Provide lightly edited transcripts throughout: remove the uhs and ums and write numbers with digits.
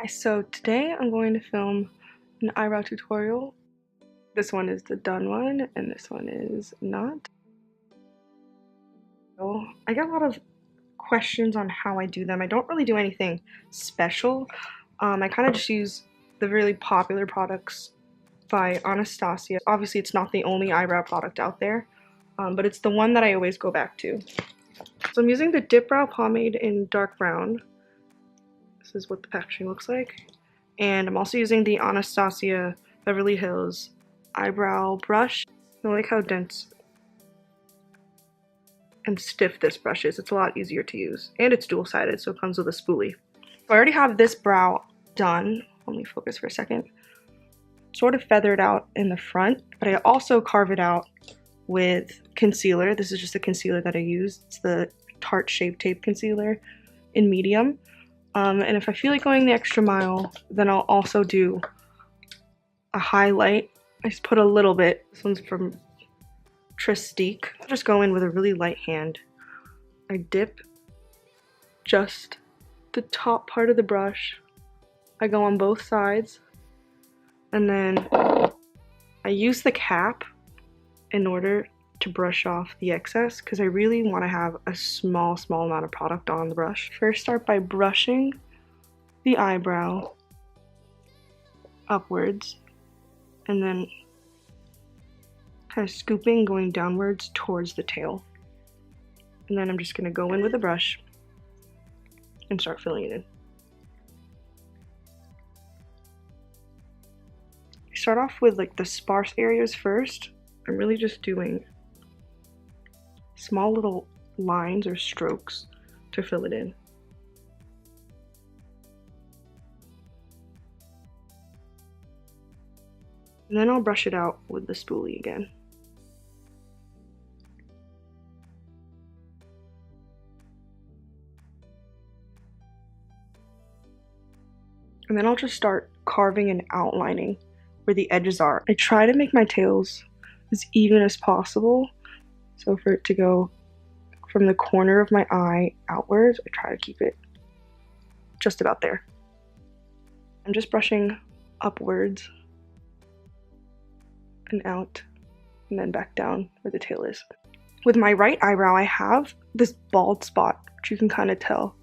So today I'm going to film an eyebrow tutorial. This one is the done one and this one is not. So I get a lot of questions on how I do them. I don't really do anything special. I kind of just use the really popular products by Anastasia. Obviously it's not the only eyebrow product out there, but it's the one that I always go back to. So I'm using the Dip Brow Pomade in dark brown. This is what the packaging looks like. And I'm also using the Anastasia Beverly Hills eyebrow brush. I like how dense and stiff this brush is. It's a lot easier to use. And it's dual-sided, so it comes with a spoolie. So I already have this brow done. Let me focus for a second. Sort of feathered out in the front, but I also carve it out with concealer. This is just a concealer that I use. It's the Tarte Shape Tape Concealer in medium. And if I feel like going the extra mile, then I'll also do a highlight. I just put a little bit. This one's from Tristique. I'll just go in with a really light hand. I dip just the top part of the brush. I go on both sides. And then I use the cap in order to brush off the excess because I really want to have a small amount of product on the brush. First start by brushing the eyebrow upwards and then kind of scooping, going downwards towards the tail. And then I'm just going to go in with a brush and start filling it in. I start off with like the sparse areas first. I'm really just doing small little lines or strokes to fill it in. And then I'll brush it out with the spoolie again. And then I'll just start carving and outlining where the edges are. I try to make my tails as even as possible. So for it to go from the corner of my eye outwards, I try to keep it just about there. I'm just brushing upwards and out and then back down where the tail is. With my right eyebrow, I have this bald spot, which you can kind of tell.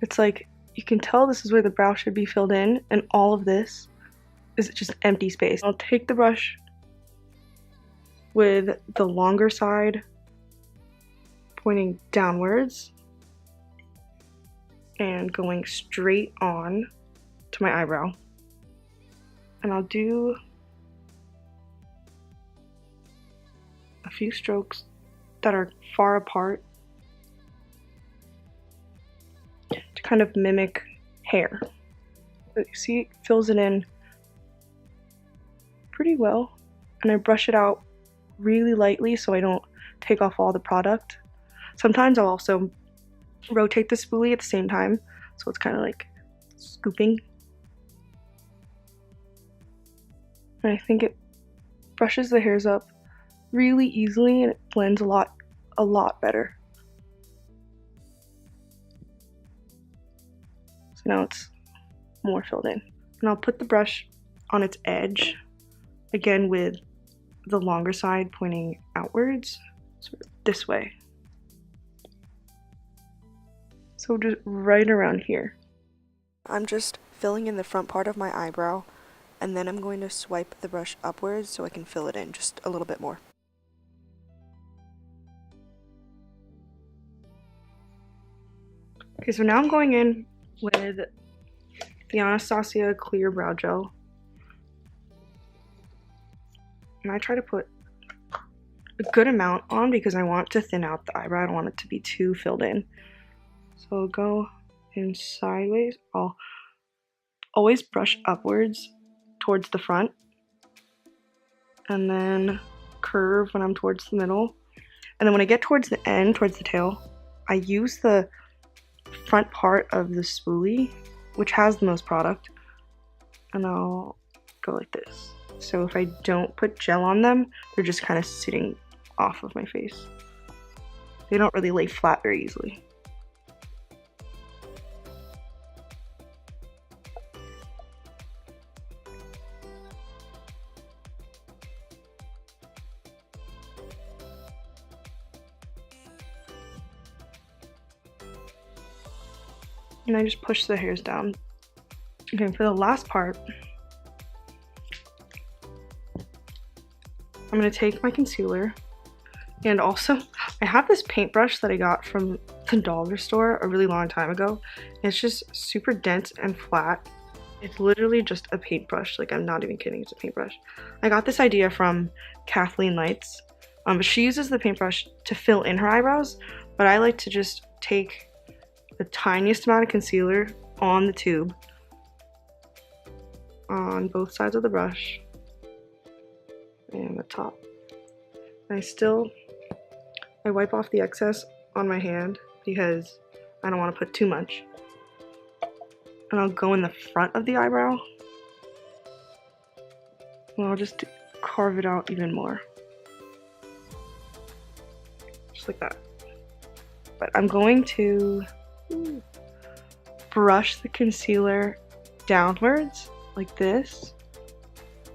It's like, you can tell this is where the brow should be filled in, and all of this is just empty space. I'll take the brush with the longer side pointing downwards and going straight on to my eyebrow. And I'll do a few strokes that are far apart to kind of mimic hair. But you see, it fills it in pretty well, and I brush it out really lightly so I don't take off all the product. Sometimes I'll also rotate the spoolie at the same time, so it's kind of like scooping. And I think it brushes the hairs up really easily and it blends a lot better. So now it's more filled in. And I'll put the brush on its edge, again with the longer side pointing outwards, sort of this way. So just right around here. I'm just filling in the front part of my eyebrow, and then I'm going to swipe the brush upwards so I can fill it in just a little bit more. Okay, so now I'm going in with the Anastasia Clear Brow Gel. And I try to put a good amount on because I want to thin out the eyebrow. I don't want it to be too filled in. So I'll go in sideways. I'll always brush upwards towards the front. And then curve when I'm towards the middle. And then when I get towards the end, towards the tail, I use the front part of the spoolie, which has the most product, and I'll go like this. So if I don't put gel on them, they're just kind of sitting off of my face. They don't really lay flat very easily. And I just push the hairs down. Okay, for the last part, I'm gonna take my concealer, and also I have this paintbrush that I got from the dollar store a really long time ago. It's just super dense and flat. It's literally just a paintbrush. Like, I'm not even kidding, it's a paintbrush. I got this idea from Kathleen Lights. But she uses the paintbrush to fill in her eyebrows, but I like to just take the tiniest amount of concealer on the tube on both sides of the brush and the top. And I wipe off the excess on my hand because I don't want to put too much. And I'll go in the front of the eyebrow and I'll just carve it out even more. Just like that. But I'm going to brush the concealer downwards like this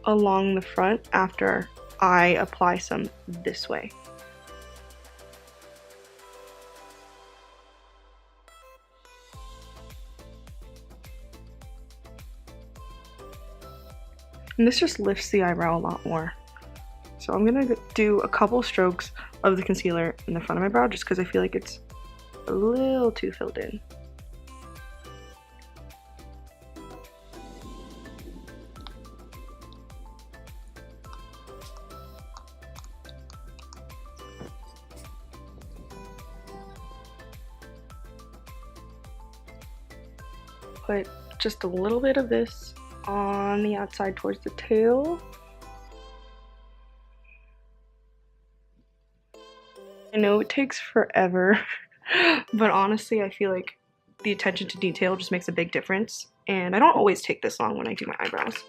along the front after I apply some this way. And this just lifts the eyebrow a lot more. So I'm gonna do a couple strokes of the concealer in the front of my brow just because I feel like it's a little too filled in. Put just a little bit of this on the outside towards the tail. I know it takes forever, but honestly I feel like the attention to detail just makes a big difference, and I don't always take this long when I do my eyebrows.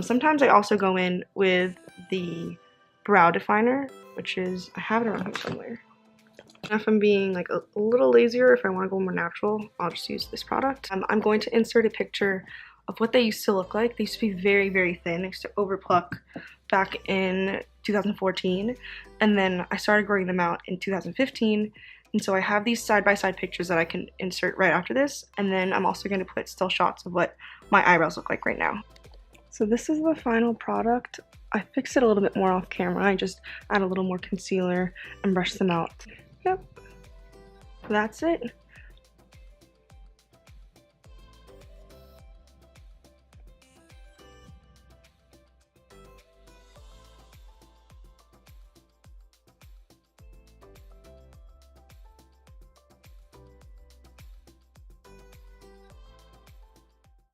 Sometimes I also go in with the brow definer, which is, I have it around here somewhere. If I'm being like a little lazier, if I want to go more natural, I'll just use this product. I'm going to insert a picture of what they used to look like. They used to be very, very thin. I used to overpluck back in 2014, and then I started growing them out in 2015. And so I have these side-by-side pictures that I can insert right after this, and then I'm also going to put still shots of what my eyebrows look like right now. So this is the final product. I fixed it a little bit more off camera. I just add a little more concealer and brush them out. Yep, that's it.